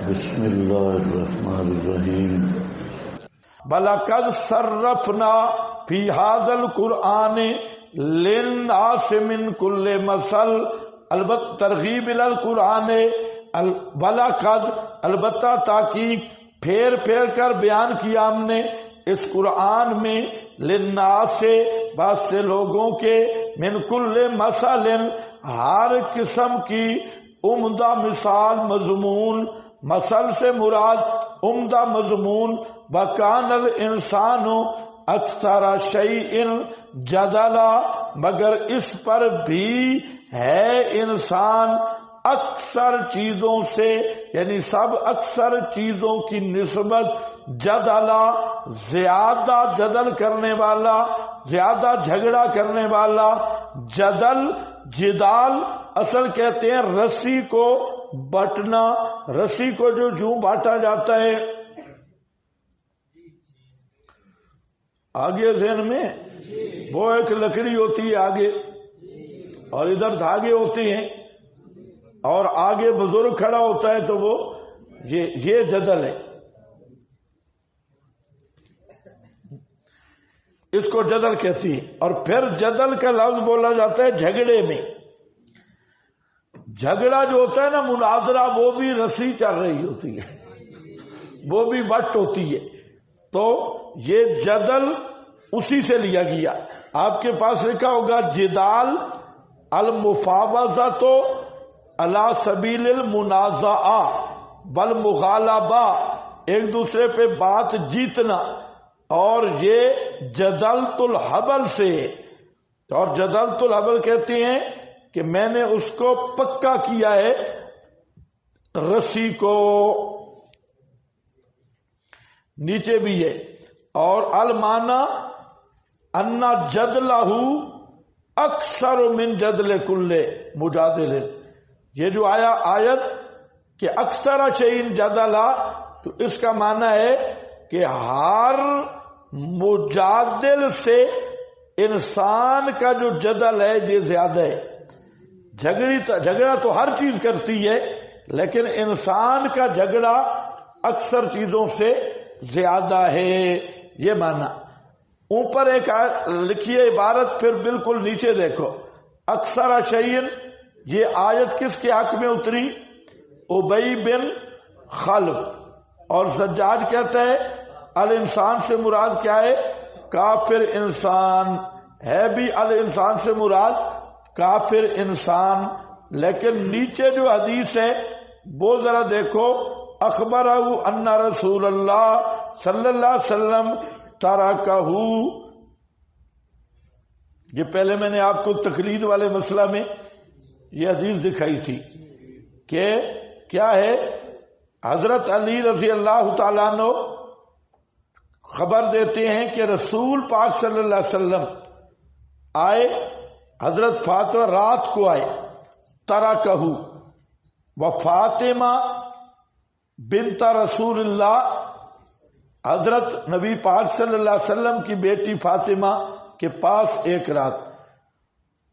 بسم اللہ الرحمن الرحیم بَلَقَدْ صَرَّفْنَا فِي هَذَا الْقُرْآنِ لِلنَّاسِ مِنْ كُلِّ مَثَلٍ البتہ ترغیب الی القرآن بَلَقَدْ البتہ تحقیق پھیر پھیر کر بیان کیا ہم نے اس قرآن میں للناس سے بہت سے لوگوں کے من کل مثل ہر قسم کی عمدہ مثال مضمون مثل سے مراد عمدہ مضمون وَكَانَ الْإِنسَانُ أَكْثَرَ شَيْءٍ جَدَلًا مگر اس پر بھی ہے انسان اکثر چیزوں سے یعنی سب اکثر چیزوں کی نسبت جدلا زیادہ جدل کرنے والا زیادہ جھگڑا کرنے والا جدل جدال اصل کہتے ہیں رسی کو بٹنا رسی کو جو یوں بانٹا جاتا ہے آگے ذہن میں وہ ایک لکڑی ہوتی ہے آگے اور ادھر دھاگے ہوتے ہیں اور آگے بزرگ کھڑا ہوتا ہے تو وہ یہ جدل ہے اس کو جدل کہتی ہے اور پھر جدل کا لفظ بولا جاتا ہے جھگڑے میں جھگڑا جو ہوتا ہے نا مناظرہ وہ بھی رسی چل رہی ہوتی ہے وہ بھی وٹ ہوتی ہے تو یہ جدل اسی سے لیا گیا آپ کے پاس لکھا ہوگا جدال المفاوضۃ علی سبیل المنازعہ بالمغالبہ ایک دوسرے پہ بات جیتنا اور یہ جدلت الحبل سے اور جدلت الحبل کہتے ہیں کہ میں نے اس کو پکا کیا ہے رسی کو نیچے بھی ہے اور المانا انا جدلہ اکثر من جدل کل مجادل یہ جو آیا آیت کہ اکثر شیء جدلا تو اس کا معنی ہے کہ ہر مجادل سے انسان کا جو جدل ہے یہ زیادہ ہے جھگڑا تو ہر چیز کرتی ہے لیکن انسان کا جھگڑا اکثر چیزوں سے زیادہ ہے یہ معنی اوپر ایک لکھیے عبارت پھر بالکل نیچے دیکھو اکثر شیء یہ آیت کس کے حق میں اتری ابی بن خلف اور زجاج کہتا ہے الانسان سے مراد کیا ہے کافر انسان ہے بھی الانسان سے مراد کافر انسان لیکن نیچے جو حدیث ہے وہ ذرا دیکھو اخبرہ ان رسول اللہ صلی اللہ علیہ وسلم ترکہ یہ پہلے میں نے آپ کو تقلید والے مسئلہ میں یہ حدیث دکھائی تھی کہ کیا ہے حضرت علی رضی اللہ تعالیٰ عنہ خبر دیتے ہیں کہ رسول پاک صلی اللہ علیہ وسلم آئے حضرت فاطمہ رات کو آئے ترکہ و فاطمہ بنت رسول اللہ حضرت نبی پاک صلی اللہ علیہ وسلم کی بیٹی فاطمہ کے پاس ایک رات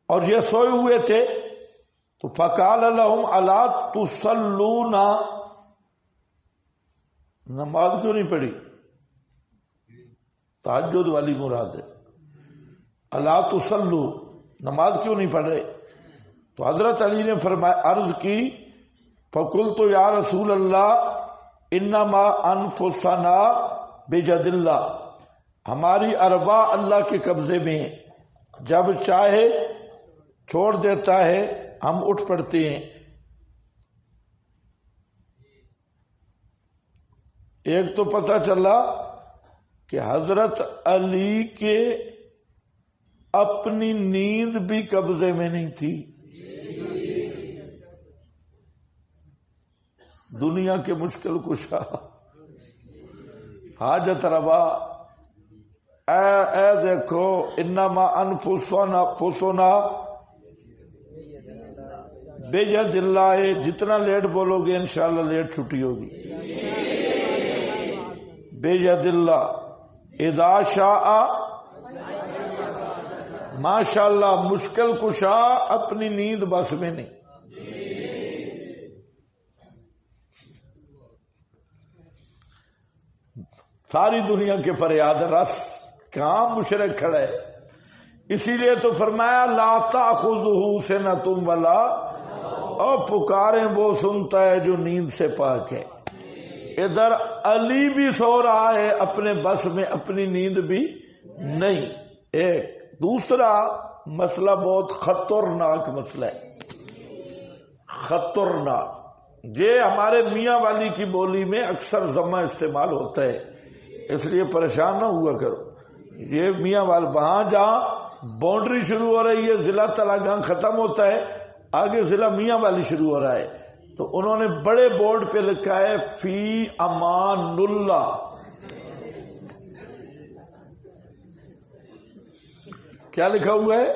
اور یہ سوئے ہوئے تھے تو فقال لهم الا تصلون نماز کیوں نہیں پڑھی تہجد والی مراد ہے الا تصلو نماز کیوں نہیں پڑھ رہے تو حضرت علی نے فرمایا عرض کی فقلت یا رسول اللہ انما انفسنا بید اللہ ہماری ارواح اللہ کے قبضے میں ہیں جب چاہے چھوڑ دیتا ہے ہم اٹھ پڑتے ہیں ایک تو پتہ چلا کہ حضرت علی کے اپنی نیند بھی قبضے میں نہیں تھی دنیا کے مشکل کشا حاجت روا اے دیکھو انما انفسنا بید اللہ جتنا لیٹ بولو گے انشاءاللہ لیٹ چھٹی ہوگی بید اللہ اذا شاء ماشاءاللہ مشکل کشا اپنی نیند بس میں نہیں ساری دنیا کے فریاد رس، کہاں مشرک کھڑے. اسی لیے تو فرمایا لا تأخذہ سنۃ ولا، اور پکاریں وہ سنتا ہے جو نیند سے پاک ہے. ادھر علی بھی سو رہا ہے اپنے بس میں، اپنی نیند بھی نہیں. ایک دوسرا مسئلہ بہت خطرناک مسئلہ ہے، خطرناک. یہ ہمارے میاں والی کی بولی میں اکثر ضمہ استعمال ہوتا ہے، اس لیے پریشان نہ ہوا کرو. یہ میاں والی وہاں جہاں باؤنڈری شروع ہو رہی ہے، ضلع تلاگاں ختم ہوتا ہے، آگے ضلع میاں والی شروع ہو رہا ہے، تو انہوں نے بڑے بورڈ پہ لکھا ہے فی امان اللہ. کیا لکھا ہوا ہے؟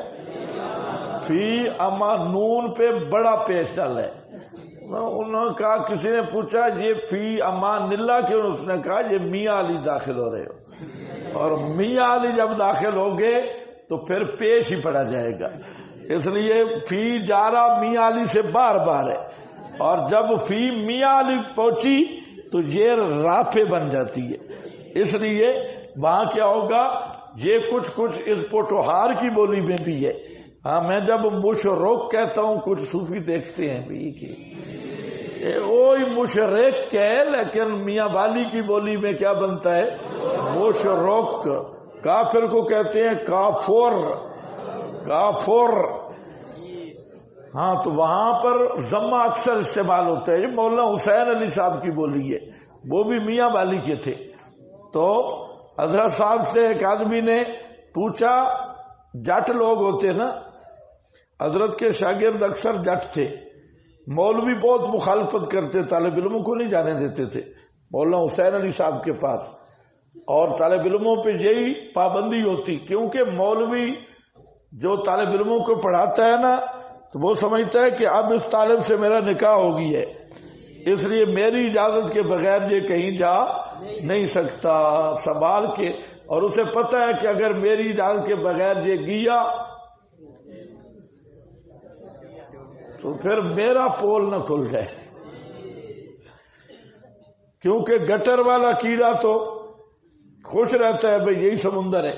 فی امان، نون پہ بڑا پیش ڈالا ہے. انہوں نے کہا، کسی نے پوچھا یہ فی امان اللہ کیوں؟ اس نے کہا یہ میاں علی داخل ہو رہے ہو، اور میاں علی جب داخل ہوگے تو پھر پیش ہی پڑا جائے گا. اس لیے فی جا رہا میاں علی سے بار بار ہے، اور جب فی میاں علی پہنچی تو یہ رافع بن جاتی ہے. اس لیے وہاں کیا ہوگا، یہ کچھ اس پوٹوہار کی بولی میں بھی ہے. ہاں میں جب مشرک کہتا ہوں، کچھ صوفی دیکھتے ہیں بھی کہ وہی مشرک ہے، لیکن میاں والی کی بولی میں کیا بنتا ہے؟ مشرک. کافر کو کہتے ہیں کافر، کافر. ہاں تو وہاں پر ضمہ اکثر استعمال ہوتا ہے. یہ مولانا حسین علی صاحب کی بولی ہے، وہ بھی میاں والی کے تھے. تو حضرت صاحب سے ایک آدمی نے پوچھا، جٹ لوگ ہوتے نا، حضرت کے شاگرد اکثر جٹ تھے، مولوی بہت مخالفت کرتے، طالب علموں کو نہیں جانے دیتے تھے مولانا حسین علی صاحب کے پاس، اور طالب علموں پہ یہی پابندی ہوتی، کیونکہ مولوی جو طالب علموں کو پڑھاتا ہے نا، تو وہ سمجھتا ہے کہ اب اس طالب سے میرا نکاح ہو گئی ہے، اس لیے میری اجازت کے بغیر یہ کہیں جا نہیں سکتا سنبھال کے. اور اسے پتہ ہے کہ اگر میری اجازت کے بغیر یہ گیا تو پھر میرا پول نہ کھل جائے، کیونکہ گٹر والا کیڑا تو خوش رہتا ہے بھئی یہی سمندر ہے،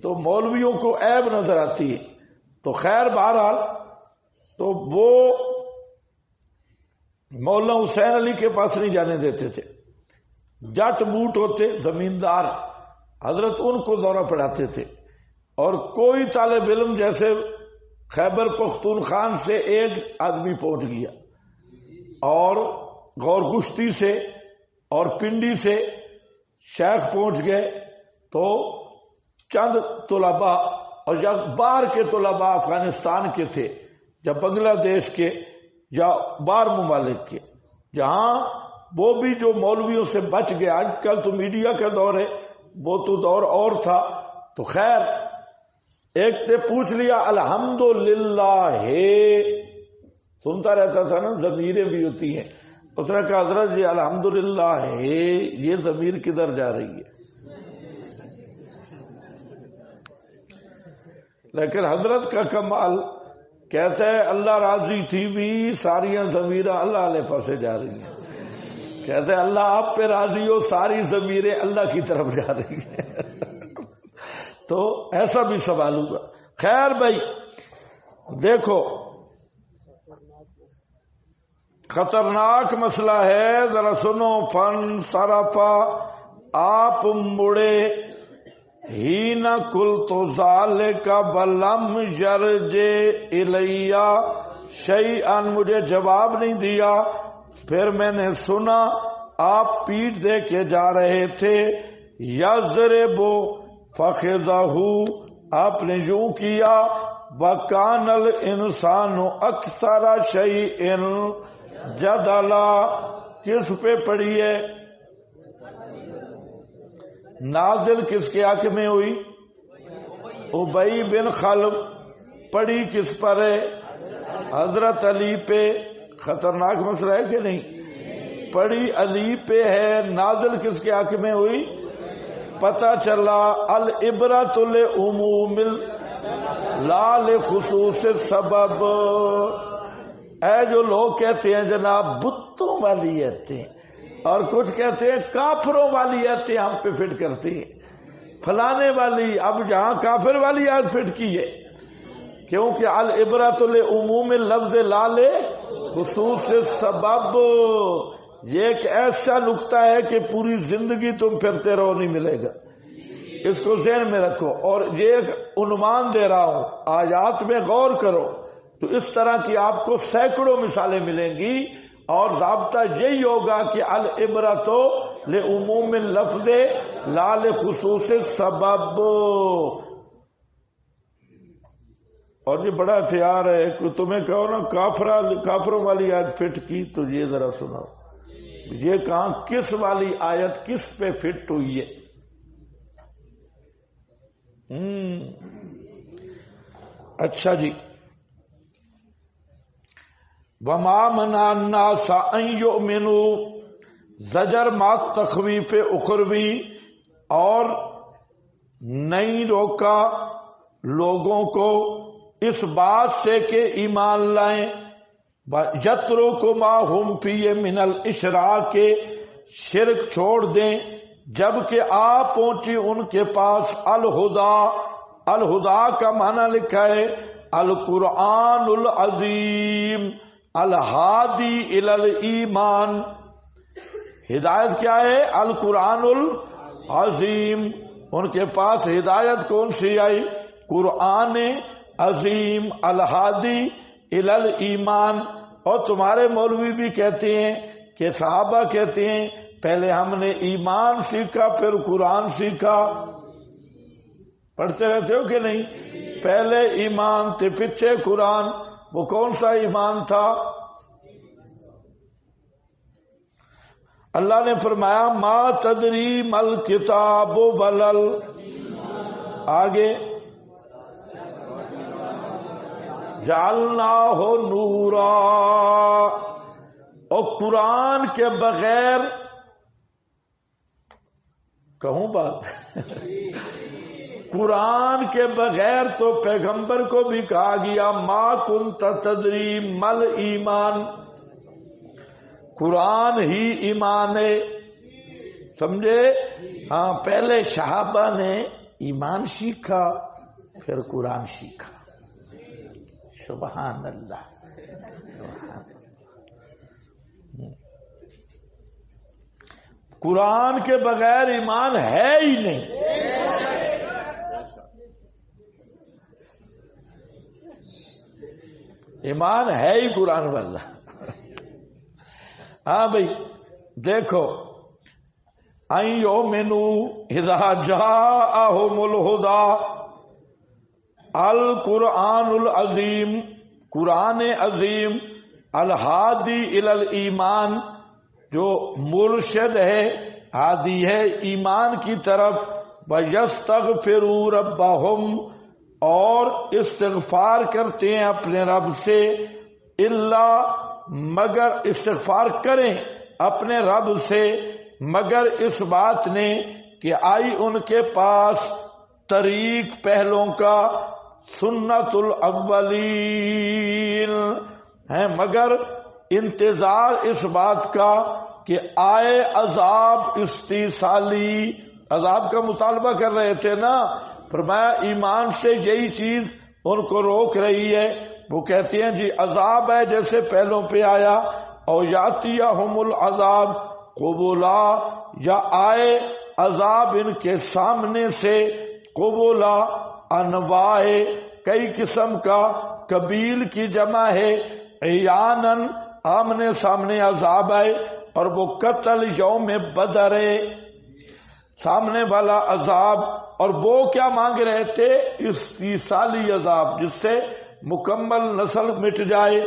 تو مولویوں کو عیب نظر آتی ہے. تو خیر بہرحال تو وہ مولانا حسین علی کے پاس نہیں جانے دیتے تھے. جٹ بوٹ ہوتے زمیندار، حضرت ان کو دورہ پڑھاتے تھے. اور کوئی طالب علم، جیسے خیبر پختونخوا سے ایک آدمی پہنچ گیا، اور غور گشتی سے اور پنڈی سے شیخ پہنچ گئے، تو چند طلباء اور یا باہر کے طلباء افغانستان کے تھے یا بنگلہ دیش کے یا باہر ممالک کے، جہاں وہ بھی جو مولویوں سے بچ گئے. آج کل تو میڈیا کا دور ہے، وہ تو دور اور تھا. تو خیر ایک نے پوچھ لیا الحمدللہ ہے، سنتا رہتا تھا نا، ضمیریں بھی ہوتی ہیں. اس نے کہا حضرت یہ الحمدللہ ہے، یہ ضمیر کدھر جا رہی ہے؟ لیکن حضرت کا کمال، کہتا ہے اللہ راضی تھی بھی ساریاں ضمیریں اللہ علیہ پاسے جا رہی ہیں. کہتے ہیں اللہ آپ پہ راضی ہو، ساری ضمیریں اللہ کی طرف جا رہی ہیں. تو ایسا بھی سوال ہوگا. خیر بھائی دیکھو، خطرناک مسئلہ ہے، ذرا سنو. فن صرفا، آپ مڑے، ہی نہ کل تو ذالک بلم یرجع الیہ شیئن، مجھے جواب نہیں دیا. پھر میں نے سنا آپ پیٹ دے کے جا رہے تھے. یضرب فخذہ، آپ نے یوں کیا. وکان الانسان اکثر شیء جدلا، کس پہ پڑھی ہے؟ نازل کس کے حق میں ہوئی؟ ابی بن خلف. پڑھی کس پر ہے؟ حضرت علی پہ. خطرناک مسئلہ ہے کہ نہیں؟ پڑھی علی پہ ہے. نازل کس کے حق میں ہوئی؟ پتہ چلا العبرۃ لعموم لا لخصوص السبب. اے جو لوگ کہتے ہیں جناب بتوں والی آتے ہیں، اور کچھ کہتے ہیں کافروں والی آیتیں ہم پہ فٹ کرتی ہیں، فلانے والی، اب جہاں کافر والی آیت فٹ کی ہے، کیونکہ العبرۃ لعموم لفظ لا خصوص سبب، یہ ایک ایسا نقطہ ہے کہ پوری زندگی تم پھرتے رہو نہیں ملے گا، اس کو ذہن میں رکھو۔ اور یہ ایک عنوان دے رہا ہوں، آیات میں غور کرو تو اس طرح کی آپ کو سینکڑوں مثالیں ملیں گی، اور ضابطہ یہی ہوگا کہ العبرۃ لعموم لفظ لا خصوص سبب۔ اور یہ بڑا ہتھیار ہے کہ تمہیں کہو نا کافروں والی آیت فٹ کی، تو یہ ذرا سناؤ، یہ کہاں کس والی آیت کس پہ فٹ ہوئی ہے؟ اچھا جی، وما منع الناس ان یؤمنوا، زجر ما تخویف اخروی، اور نہیں روکا لوگوں کو اس بات سے کہ ایمان لائیں، یترکوا ہم فیہ من الاشراک، شرک چھوڑ دیں، جبکہ آ پہنچی ان کے پاس الہدا، الہدا کا معنی لکھا ہے القرآن العظیم، الہادی الی الایمان، ہدایت کیا ہے؟ القرآن العظیم۔ ان کے پاس ہدایت کون سی آئی؟ قرآن عظیم، الہادی الی الایمان۔ اور تمہارے مولوی بھی کہتے ہیں کہ صحابہ کہتے ہیں پہلے ہم نے ایمان سیکھا پھر قرآن سیکھا، پڑھتے رہتے ہو کہ نہیں؟ پہلے ایمان تھے پیچھے قرآن۔ وہ کون سا ایمان تھا؟ اللہ نے فرمایا ما تدری مل کتاب ولل، آگے جعلناہ نورا، اور قرآن کے بغیر، کہوں بات قرآن کے بغیر تو پیغمبر کو بھی کہا گیا ما کنت تدری مل ایمان، قرآن ہی ایمان ہے، سمجھے؟ ہاں، پہلے صحابہ نے ایمان سیکھا پھر قرآن سیکھا، سبحان اللہ۔ قرآن کے بغیر ایمان ہے ہی نہیں۔ ایمان ہے ہی قرآن والا۔ ہاں بھائی دیکھو، ان یؤمنوا اذا جاءہم الہدی، القرآن العظیم، قرآن عظیم، الہادی الی الایمان، جو مرشد ہے، ہادی ہے ایمان کی طرف، وَيَسْتَغْفِرُوا رَبَّهُمْ، اور استغفار کرتے ہیں اپنے رب سے، اللہ، مگر استغفار کریں اپنے رب سے، مگر اس بات نے کہ آئی ان کے پاس طریق پہلوں کا، سنت الاولین ہے، مگر انتظار اس بات کا کہ آئے عذاب استیصالی، عذاب کا مطالبہ کر رہے تھے نا، فرمایا ایمان سے یہی چیز ان کو روک رہی ہے۔ وہ کہتے ہیں جی عذاب ہے جیسے پہلوں پہ آیا، اور یاتیہم العذاب قبولا، یا آئے عذاب ان کے سامنے سے، قبولا انواع، کئی قسم کا، قبیل کی جمع ہے، عیانن، آمنے سامنے عذاب آئے، اور وہ قتل یوم بدر، سامنے والا عذاب، اور وہ کیا مانگ رہے تھے؟ استیصالی عذاب، جس سے مکمل نسل مٹ جائے،